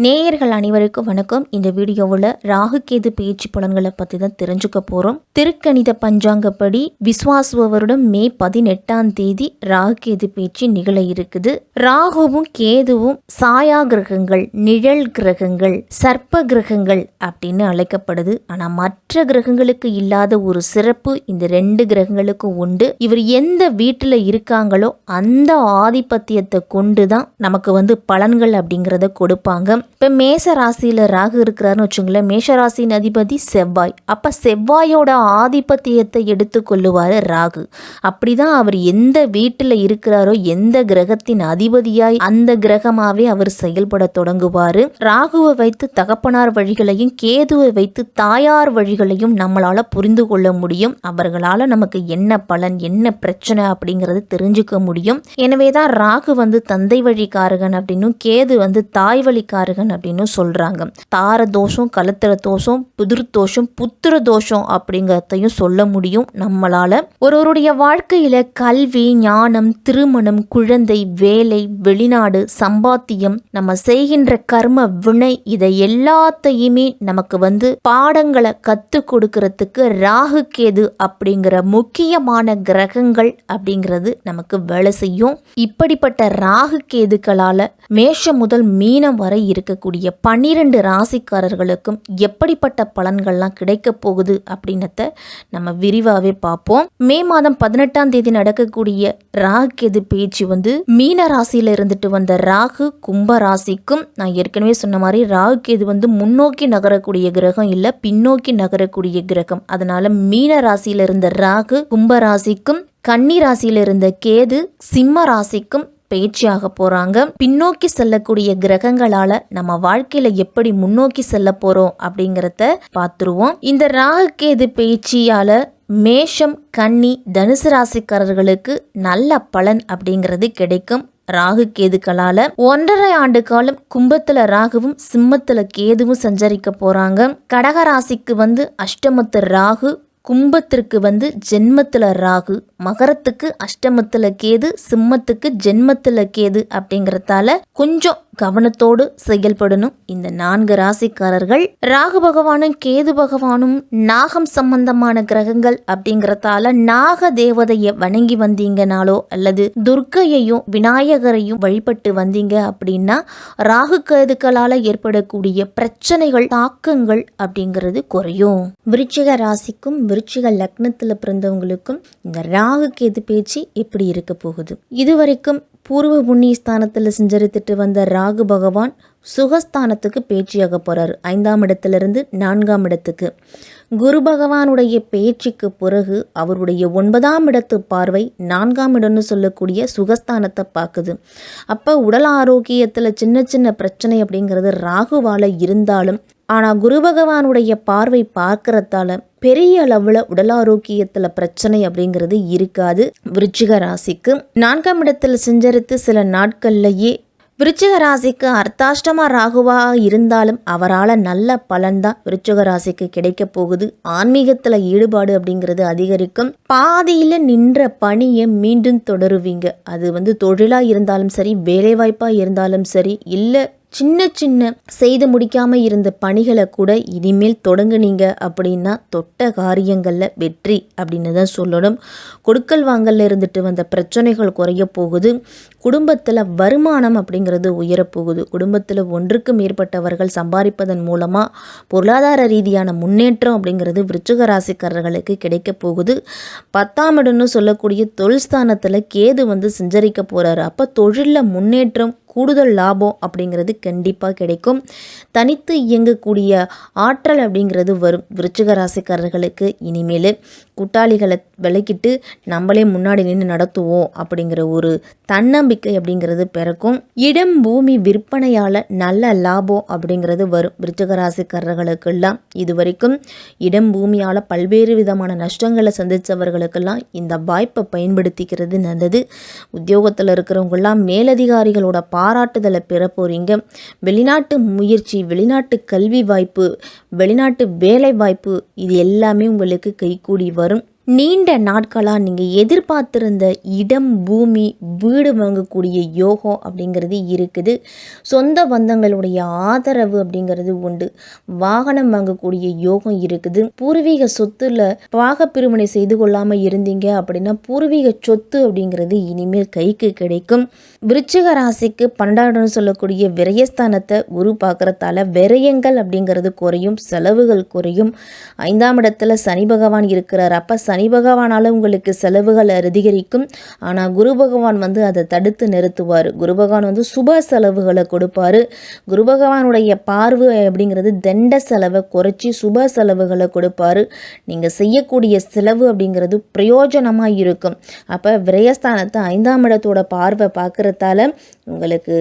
நேயர்கள் அனைவருக்கும் வணக்கம். இந்த வீடியோவில் ராகு கேது பேச்சு பலன்களை பற்றி தான் தெரிஞ்சுக்க போகிறோம். திருக்கணித பஞ்சாங்கப்படி விஸ்வாசுவ வருடம் மே 18ஆம் தேதி ராகு கேது பேச்சு நிகழ இருக்குது. ராகுவும் கேதுவும் சாயா கிரகங்கள், நிழல் கிரகங்கள், சர்ப்ப கிரகங்கள் அப்படின்னு அழைக்கப்படுது. ஆனால் மற்ற கிரகங்களுக்கு இல்லாத ஒரு சிறப்பு இந்த 2 கிரகங்களுக்கும் உண்டு. இவர் எந்த வீட்டில் இருக்காங்களோ அந்த ஆதிபத்தியத்தை கொண்டு தான் நமக்கு பலன்கள் அப்படிங்கிறத கொடுப்பாங்க. இப்போ மேஷ ராசியில் ராகு இருக்கிறாருன்னு வச்சுங்களேன். மேஷ ராசியின் அதிபதி செவ்வாய். அப்போ செவ்வாயோட ஆதிபத்தியத்தை எடுத்துக்கொள்ளுவார் ராகு. அப்படிதான் அவர் எந்த வீட்டில் இருக்கிறாரோ, எந்த கிரகத்தின் அதிபதியாய் அந்த கிரகமாவே அவர் செயல்பட தொடங்குவார். ராகுவை வைத்து தகப்பனார் வழிகளையும் கேதுவை வைத்து தாயார் வழிகளையும் நம்மளால புரிந்து கொள்ள முடியும். அவர்களால் நமக்கு என்ன பலன், என்ன பிரச்சனை அப்படிங்கிறது தெரிஞ்சுக்க முடியும். எனவேதான் ராகு தந்தை வழிக்காரகன் அப்படின்னும் கேது தாய் வழிக்காரகன் அப்படின்னு சொல்றாங்க. தார தோஷம், கலத்திர தோஷம், புதிர் தோஷம், புத்திர தோஷம் அப்படிங்கிறதையும் சொல்ல முடியும் நம்மளால. ஒருவருடைய வாழ்க்கையில கல்வி, ஞானம், திருமணம், குழந்தை, வேலை, வெளிநாடு, சம்பாத்தியம், நம்ம செய்கின்ற கர்ம வினை, இதை எல்லாத்தையுமே நமக்கு பாடங்களை கத்து கொடுக்கறதுக்கு ராகு கேது அப்படிங்கிற முக்கியமான கிரகங்கள் அப்படிங்கிறது நமக்கு வேலை செய்யும். இப்படிப்பட்ட ராகு கேதுக்களால மேஷம் முதல் மீனம் வரை இருக்கக்கூடிய 12 ராசிக்காரர்களுக்கும் எப்படிப்பட்ட பலன்கள்லாம் கிடைக்க போகுது அப்படின்னத நம்ம விரிவாகவே பார்ப்போம். மே மாதம் 18ஆம் தேதி நடக்கக்கூடிய ராகு கேது பேச்சு மீன ராசியில இருந்துட்டு வந்த ராகு கும்ப ராசிக்கும், நான் ஏற்கனவே சொன்ன மாதிரி ராகு கேது முன்னோக்கி நகரக்கூடிய கிரகம் இல்ல, பின்னோக்கி நகரக்கூடிய கிரகம். அதனால மீன ராசியில இருந்த ராகு கும்ப ராசிக்கும், கன்னி ராசியில இருந்த கேது சிம்ம ராசிக்கும் பயிற்சியாக போறாங்க. பின்னோக்கி செல்லக்கூடிய கிரகங்களால நம்ம வாழ்க்கையில எப்படி முன்னோக்கி செல்ல போறோம் அப்படிங்கறத பார்த்துருவோம். இந்த ராகு கேது பயிற்சியால மேஷம், கன்னி, தனுசு ராசிக்காரர்களுக்கு நல்ல பலன் அப்படிங்கிறது கிடைக்கும். ராகு கேதுக்களால 1.5 ஆண்டு காலம் கும்பத்துல ராகுவும் சிம்மத்துல கேதுவும் சஞ்சரிக்க போறாங்க. கடக ராசிக்கு அஷ்டமத்து ராகு, கும்பத்திற்கு ஜென்மத்துல ராகு, மகரத்துக்கு அஷ்டமத்துல கேது, சிம்மத்துக்கு ஜென்மத்துல கேது அப்படிங்கறதால கொஞ்சம் கவனத்தோடு செயல்படணும் இந்த 4 ராசிக்காரர்கள். ராகு பகவானும் கேது பகவானும் நாகம் சம்பந்தமான கிரகங்கள் அப்படிங்கறதால நாக தேவதைய வணங்கி வந்தீங்கனாலோ அல்லது துர்க்கையையும் விநாயகரையும் வழிபட்டு வந்தீங்க அப்படின்னா ராகு கேதுக்களால ஏற்படக்கூடிய பிரச்சனைகள், தாக்கங்கள் அப்படிங்கிறது குறையும். விருச்சிக ராசிக்கும் விருச்சிக லக்னத்துல பிறந்தவங்களுக்கும் இந்த ராகு கேது பேச்சு எப்படி இருக்க போகுது? இதுவரைக்கும் பூர்வ புண்ணிய ஸ்தானத்தில் செஞ்சரித்துட்டு வந்த ராகு பகவான் சுகஸ்தானத்துக்கு பேச்சியாக போறாரு. 5ஆம் இடத்திலிருந்து 4ஆம் இடத்துக்கு. குரு பகவானுடைய பேச்சுக்கு பிறகு அவருடைய 9ஆம் இடத்து பார்வை 4ஆம் இடம்னு சொல்லக்கூடிய சுகஸ்தானத்தை பார்க்குது. அப்போ உடல் ஆரோக்கியத்தில் சின்ன சின்ன பிரச்சனை அப்படிங்கிறது ராகுவால இருந்தாலும், ஆனால் குரு பகவானுடைய பார்வை பார்க்கறதால பெரிய அளவில் உடல் ஆரோக்கியத்தில் பிரச்சனை அப்படிங்கிறது இருக்காது. விருச்சிக ராசிக்கு 4ஆம் இடத்தில் செஞ்சரித்து சில நாட்கள்லையே விருச்சிக ராசிக்கு அர்த்தாஷ்டமா ராகுவா இருந்தாலும் அவரால் நல்ல பலன்தான் விருச்சிக ராசிக்கு கிடைக்க போகுது. ஆன்மீகத்தில் ஈடுபாடு அப்படிங்கிறது அதிகரிக்கும். பாதியில் நின்ற பணியை மீண்டும் தொடருவீங்க. அது தொழிலாக இருந்தாலும் சரி, வேலைவாய்ப்பாக இருந்தாலும் சரி, இல்லை சின்ன சின்ன செய்து முடிக்காம இருந்த பணிகளை கூட இனிமேல் தொடங்குனீங்க அப்படின்னா தொட்ட காரியங்களில் வெற்றி அப்படின்னு தான் சொல்லணும். கொடுக்கல் வாங்கல்ல இருந்துட்டு வந்த பிரச்சனைகள் குறைய போகுது. குடும்பத்தில் வருமானம் அப்படிங்கிறது உயரப்போகுது. குடும்பத்தில் ஒன்றுக்கு மேற்பட்டவர்கள் சம்பாதிப்பதன் மூலமாக பொருளாதார ரீதியான முன்னேற்றம் அப்படிங்கிறது விருச்சிக ராசிக்காரர்களுக்கு கிடைக்க போகுது. 10ஆம் இடம்னு சொல்லக்கூடிய தொழில் ஸ்தானத்தில் கேது சஞ்சரிக்க போகிறாரு. அப்போ தொழிலில் முன்னேற்றம், கூடுதல் லாபம் அப்படிங்கிறது கண்டிப்பாக கிடைக்கும். தனித்து இயங்கக்கூடிய ஆற்றல் அப்படிங்கிறது வரும் விருச்சிக ராசிக்காரர்களுக்கு. இனிமேல் கூட்டாளிகளை விலக்கிட்டு நம்மளே முன்னாடி நின்று நடத்துவோம் அப்படிங்கிற ஒரு தன்னம்பிக்கை அப்படிங்கிறது பிறக்கும். இடம் பூமி விற்பனையால் நல்ல லாபம் அப்படிங்கிறது வரும் விருச்சிக ராசிக்காரர்களுக்கெல்லாம். இது வரைக்கும் இடம் பூமியால் பல்வேறு விதமான நஷ்டங்களை சந்தித்தவர்களுக்கெல்லாம் இந்த வாய்ப்பை பயன்படுத்திக்கிறது நல்லது. உத்தியோகத்தில் இருக்கிறவங்கெல்லாம் மேலதிகாரிகளோட பாராட்டுதலை பெற போறீங்க. வெளிநாட்டு முயற்சி, வெளிநாட்டு கல்வி வாய்ப்பு, வெளிநாட்டு வேலை வாய்ப்பு, இது எல்லாமே உங்களுக்கு கைகூடி வரும். நீண்ட நாட்களாக நீங்கள் எதிர்பார்த்திருந்த இடம், பூமி, வீடு வாங்கக்கூடிய யோகம் அப்படிங்கிறது இருக்குது. சொந்த பந்தங்களுடைய ஆதரவு அப்படிங்கிறது உண்டு. வாகனம் வாங்கக்கூடிய யோகம் இருக்குது. பூர்வீக சொத்துல பாகப்பிரிவினை செய்து கொள்ளாமல் இருந்தீங்க அப்படின்னா பூர்வீக சொத்து அப்படிங்கிறது இனிமேல் கைக்கு கிடைக்கும். விருச்சிக ராசிக்கு 12 சொல்லக்கூடிய விரயஸ்தானத்தை குரு பார்க்கறதால விரயங்கள் அப்படிங்கிறது குறையும், செலவுகள் குறையும். 5ஆம் இடத்துல சனி பகவான் இருக்கிறார். அப்போ சனி பகவானால் உங்களுக்கு செலவுகள் அதிகரிக்கும். ஆனால் குரு பகவான் அதை தடுத்து நிறுத்துவார். குரு பகவான் சுப செலவுகளை கொடுப்பார். குரு பகவானுடைய பார்வை அப்படிங்கிறது தண்ட செலவை குறைச்சி சுப செலவுகளை கொடுப்பார். நீங்கள் செய்யக்கூடிய செலவு அப்படிங்கிறது பிரயோஜனமாக இருக்கும். அப்போ விரயஸ்தானத்தை 5ஆம் இடத்தோட பார்வை பார்க்கறதால உங்களுக்கு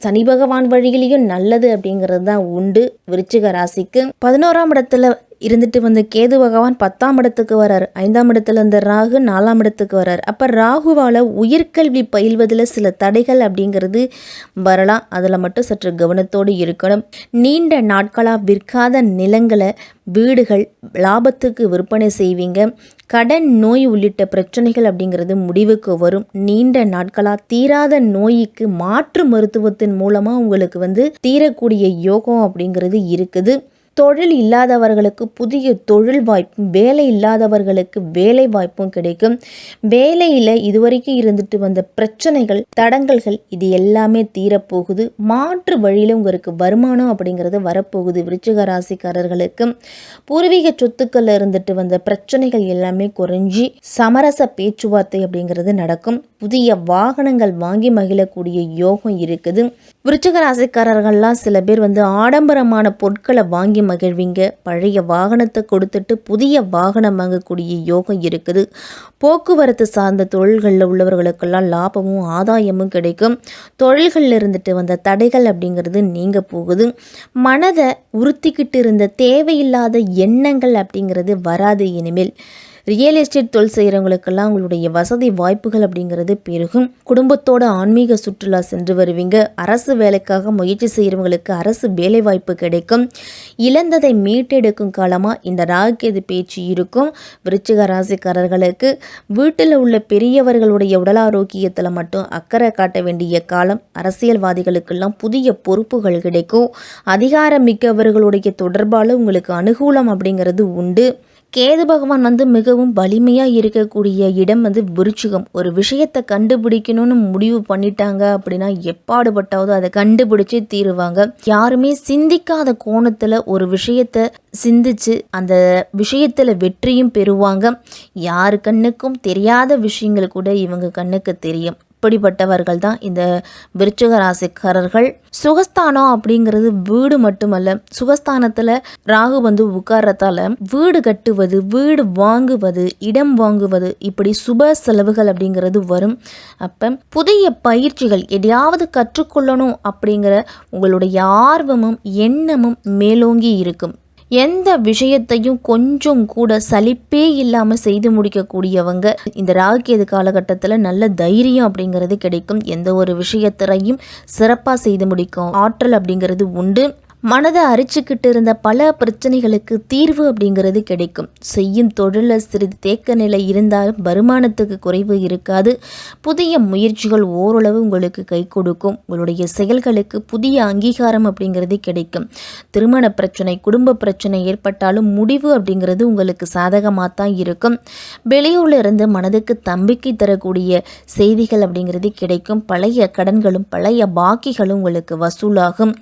சனி பகவான் வழியிலையும் நல்லது அப்படிங்கிறது தான் உண்டு. விருச்சிக ராசிக்கு 11ஆம் இடத்துல இருந்துட்டு கேது பகவான் 10ஆம் இடத்துக்கு வரார். 5ஆம் இடத்துல இருந்த ராகு 4ஆம் இடத்துக்கு வரார். அப்போ ராகுவால் உயர்கல்வி பயில்வதில் சில தடைகள் அப்படிங்கிறது வரலாம். அதில் மட்டும் சற்று கவனத்தோடு இருக்கணும். நீண்ட நாட்களாக விற்காத நிலங்களை, வீடுகள் லாபத்துக்கு விற்பனை செய்வீங்க. கடன், நோய் உள்ளிட்ட பிரச்சனைகள் அப்படிங்கிறது முடிவுக்கு வரும். நீண்ட நாட்களாக தீராத நோய்க்கு மாற்று மருத்துவத்தின் மூலமாக உங்களுக்கு தீரக்கூடிய யோகம் அப்படிங்கிறது இருக்குது. தொழில் இல்லாதவர்களுக்கு புதிய தொழில் வாய்ப்பும், வேலை இல்லாதவர்களுக்கு வேலை வாய்ப்பும் கிடைக்கும். வேலையில் இதுவரைக்கும் இருந்துட்டு வந்த பிரச்சனைகள், தடங்கல்கள் இது எல்லாமே தீரப்போகுது. மாற்று வழியில் உங்களுக்கு வருமானம் அப்படிங்கிறது வரப்போகுது. விருச்சிக ராசிக்காரர்களுக்கு பூர்வீக சொத்துக்கள் இருந்துட்டு வந்த பிரச்சனைகள் எல்லாமே குறைஞ்சி சமரச பேச்சுவார்த்தை அப்படிங்கிறது நடக்கும். புதிய வாகனங்கள் வாங்கி மகிழக்கூடிய யோகம் இருக்குது. விருச்சிக ராசிக்காரர்கள்லாம் சில பேர் ஆடம்பரமான பொருட்களை வாங்கி மகிழ்வீங்க. பழைய வாகனத்தை கொடுத்துட்டு புதிய வாகனம் வாங்கக்கூடிய யோகம் இருக்குது. போக்குவரத்து சார்ந்த தொழில்களில் உள்ளவர்களுக்கெல்லாம் லாபமும் ஆதாயமும் கிடைக்கும். தொழில்களில் இருந்துட்டு வந்த தடைகள் அப்படிங்கிறது நீங்க போகுது. மனதை உறுத்திக்கிட்டு இருந்த தேவையில்லாத எண்ணங்கள் அப்படிங்கிறது வராது. இனிமேல் ரியல் எஸ்டேட் தொழில் செய்கிறவங்களுக்கெல்லாம் உங்களுடைய வசதி வாய்ப்புகள் அப்படிங்கிறது பெருகும். குடும்பத்தோட ஆன்மீக சுற்றுலா சென்று வருவீங்க. அரசு வேலைக்காக முயற்சி செய்கிறவங்களுக்கு அரசு வேலை வாய்ப்பு கிடைக்கும். இழந்ததை மீட்டெடுக்கும் காலமாக இந்த ராகுகேது பேச்சு இருக்கும். விருச்சிக ராசிக்காரர்களுக்கு வீட்டில் உள்ள பெரியவர்களுடைய உடல் ஆரோக்கியத்தில் மட்டும் அக்கறை காட்ட வேண்டிய காலம். அரசியல்வாதிகளுக்கெல்லாம் புதிய பொறுப்புகள் கிடைக்கும். அதிகாரம் மிக்கவர்களுடைய தொடர்பால் உங்களுக்கு அனுகூலம் அப்படிங்கிறது உண்டு. கேது பகவான் மிகவும் வலிமையாக இருக்கக்கூடிய இடம் விருச்சிகம். ஒரு விஷயத்தை கண்டுபிடிக்கணும்னு முடிவு பண்ணிட்டாங்க அப்படின்னா எப்பாடுபட்டாவது அதை கண்டுபிடிச்சு தீருவாங்க. யாருமே சிந்திக்காத கோணத்தில் ஒரு விஷயத்தை சிந்திச்சு அந்த விஷயத்தில் வெற்றியும் பெறுவாங்க. யாரு கண்ணுக்கும் தெரியாத விஷயங்கள் கூட இவங்க கண்ணுக்கு தெரியும். இப்படிப்பட்டவர்கள் தான் இந்த விருச்சிக ராசிக்காரர்கள். சுகஸ்தானம் அப்படிங்கிறது வீடு மட்டுமல்ல. சுகஸ்தானத்தில் ராகு உட்கார்றதால வீடு கட்டுவது, வீடு வாங்குவது, இடம் வாங்குவது, இப்படி சுப செலவுகள் அப்படிங்கிறது வரும். அப்போ புதிய பயிற்சிகள் எதையாவது கற்றுக்கொள்ளணும் அப்படிங்கிற உங்களுடைய ஆர்வமும் எண்ணமும் மேலோங்கி இருக்கும். எந்த விஷயத்தையும் கொஞ்சம் கூட சலிப்பே இல்லாமல் செய்து முடிக்கக்கூடியவங்க. இந்த ராகுகேது காலகட்டத்தில் நல்ல தைரியம் அப்படிங்கிறது கிடைக்கும். எந்த ஒரு விஷயத்தையும் சிறப்பாக செய்து முடிக்கும் ஆற்றல் அப்படிங்கிறது உண்டு. மனதை அரிச்சுக்கிட்டு இருந்த பல பிரச்சனைகளுக்கு தீர்வு அப்படிங்கிறது கிடைக்கும். செய்யும் தொழிலில் சிறிது தேக்க நிலை இருந்தாலும் வருமானத்துக்கு குறைவு இருக்காது. புதிய முயற்சிகள் ஓரளவு உங்களுக்கு கை கொடுக்கும். உங்களுடைய செயல்களுக்கு புதிய அங்கீகாரம் அப்படிங்கிறது கிடைக்கும். திருமண பிரச்சனை, குடும்ப பிரச்சனை ஏற்பட்டாலும் முடிவு அப்படிங்கிறது உங்களுக்கு சாதகமாக தான் இருக்கும். வெளியூரில் இருந்து மனதுக்கு நம்பிக்கை தரக்கூடிய செய்திகள் அப்படிங்கிறது கிடைக்கும். பழைய கடன்களும் பழைய பாக்கிகளும் உங்களுக்கு வசூலாகும்.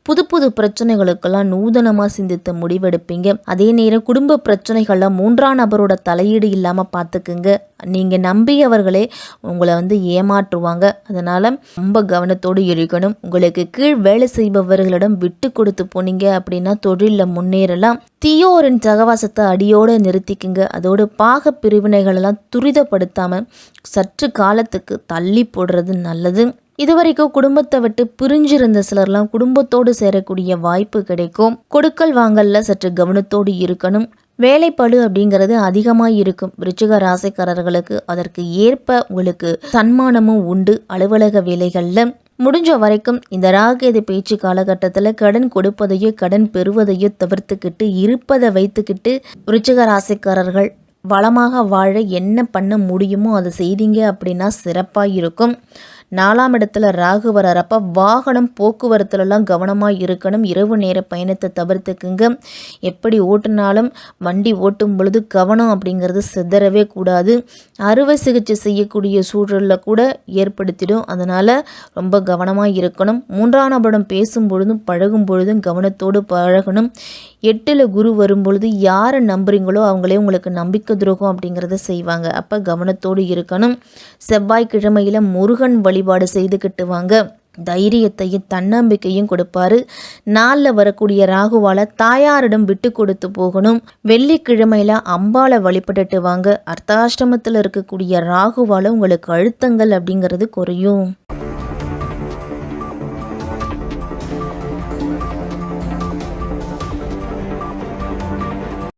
புது புது பிரச்சனைகளுக்கெல்லாம் நூதனமாக சிந்தித்து முடிவெடுப்பீங்க. அதே நேரம் குடும்ப பிரச்சனைகள்ல 3ஆம் நபரோட தலையீடு இல்லாமல் பார்த்துக்குங்க. நீங்கள் நம்பியவர்களே உங்களை ஏமாற்றுவாங்க. அதனால் ரொம்ப கவனத்தோடு இருக்கணும். உங்களுக்கு கீழ் வேலை செய்பவர்களிடம் விட்டு கொடுத்து போனீங்க அப்படின்னா தொழிலில் முன்னேறலாம். தீயோரின் சகவாசத்தை அடியோடு நிறுத்திக்குங்க. அதோடு பாக பிரிவினைகளெல்லாம் துரிதப்படுத்தாமல் சற்று காலத்துக்கு தள்ளி போடுறது நல்லது. இதுவரைக்கும் குடும்பத்தை விட்டு பிரிஞ்சிருந்த சிலர்லாம் குடும்பத்தோடு சேரக்கூடிய வாய்ப்பு கிடைக்கும். கொடுக்கல் வாங்கல்ல சற்று கவனத்தோடு இருக்கணும். வேலைப்பளு அப்படிங்கிறது அதிகமாக இருக்கும். விருச்சிக ராசிக்காரர்களுக்கு அதற்கு ஏற்ப உங்களுக்கு சன்மானமும் உண்டு. அலுவலக வேலைகளில் முடிஞ்ச வரைக்கும் இந்த ராகுகேது பேச்சு காலகட்டத்தில் கடன் கொடுப்பதையோ கடன் பெறுவதையோ தவிர்த்துக்கிட்டு இருப்பதை வைத்துக்கிட்டு விருச்சிக ராசிக்காரர்கள் வளமாக வாழ என்ன பண்ண முடியுமோ அதை செய்தீங்க அப்படின்னா சிறப்பாக இருக்கும். 4ஆம் இடத்துல ராகு வரப்ப வாகனம் போக்குவரத்துலலாம் கவனமாக இருக்கணும். இரவு நேர பயணத்தை தவிர்த்துக்குங்க. எப்படி ஓட்டுனாலும் வண்டி ஓட்டும் பொழுது கவனம் அப்படிங்கிறது சிதறவே கூடாது. அறுவை சிகிச்சை செய்யக்கூடிய சூழலில் கூட ஏற்படுத்திடும். அதனால் ரொம்ப கவனமாக இருக்கணும். 3ஆம் நபரிடம் பேசும் பொழுதும் பழகும் பொழுதும் கவனத்தோடு பழகணும். 8ல் குரு வரும்பொழுது யாரை நம்புறீங்களோ அவங்களே உங்களுக்கு நம்பிக்கை துரோகம் அப்படிங்கிறத செய்வாங்க. அப்போ கவனத்தோடு இருக்கணும். செவ்வாய்க்கிழமையில் முருகன் வழிபாடு செய்துக்கிட்டு வாங்க. தைரியத்தையும் தன்னம்பிக்கையும் கொடுப்பாரு. 4ல் வரக்கூடிய ராகுவால் தாயாரிடம் விட்டு கொடுத்து போகணும். வெள்ளிக்கிழமையில் அம்பாளை வழிபட்டுட்டு வாங்க. அர்த்தாஷ்டமத்தில் இருக்கக்கூடிய ராகுவால் உங்களுக்கு அழுத்தங்கள் அப்படிங்கிறது குறையும்.